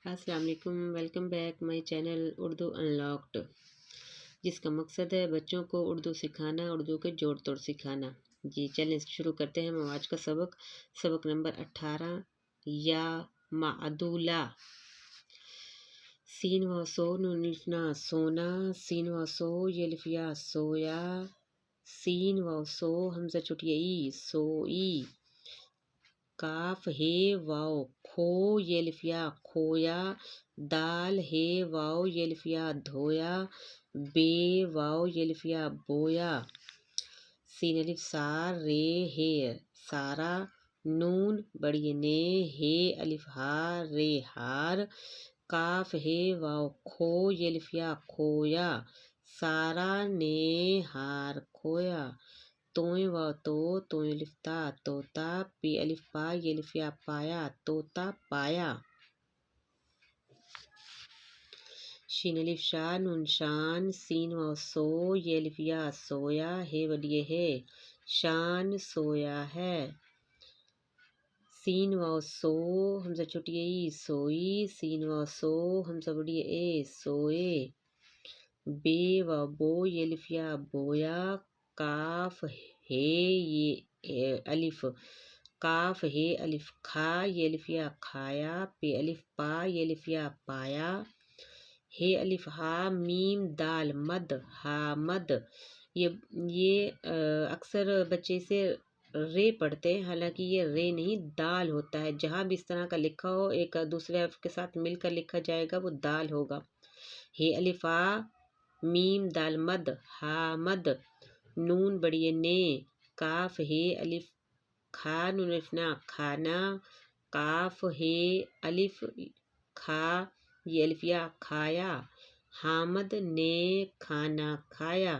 السلام علیکم، welcome back my channel Urdu Unlocked, جس کا مقصد ہے بچوں کو اردو سکھانا، اردو کے جوڑ توڑ سکھانا۔ جی چلیں شروع کرتے ہیں ہم آج کا سبق نمبر 18 یا معدولہ۔ سین و سو نون الف نا سونا، سین و سو یہ الف یا سویا، سین و سو حمزہ چٹیا ای سوئی، کاف ہے واو کھو یہ الف یا کھویا، دال ہے واو یہ الف یا دھویا، بے واو یہ الف یا بویا، سین الف سار رے ہے سارا، نون بڑی نے ہے الف ہار رے ہار، کاف ہے واو کھو یہ الف یا کھویا، سارا نے ہار کھویا، توئیں و توئیں الف تا توتا، پی الف پا یہ الف یا پایا توتا پایا، شین الف شا نون شان، سین و سو یہ الف یا سویا، ہے بڑی ہے شان سویا ہے، سین و سو حمزہ چھوٹی ای سوئی، سین و سو حمزہ بڑی اے سوئے، بے و بو یہ الف یا بویا، کاف ہے یہ الف، کاف ہے الف کھا یہ الف یا کھایا، پی الف پا یہ الف یا پایا، ہے الف ہا میم دال مد حامد، یہ اکثر بچے سے رے پڑھتے ہیں، حالانکہ یہ رے نہیں دال ہوتا ہے، جہاں بھی اس طرح کا لکھا ہو ایک دوسرے حرف کے ساتھ مل کر لکھا جائے گا وہ دال ہوگا، ہے الف آ میم دال مد حامد، نون بڑی نے، کاف ہے الف کھا نون الف نا کھانا، کاف ہے الف کھا یہ الف یا کھایا، حامد نے کھانا کھایا۔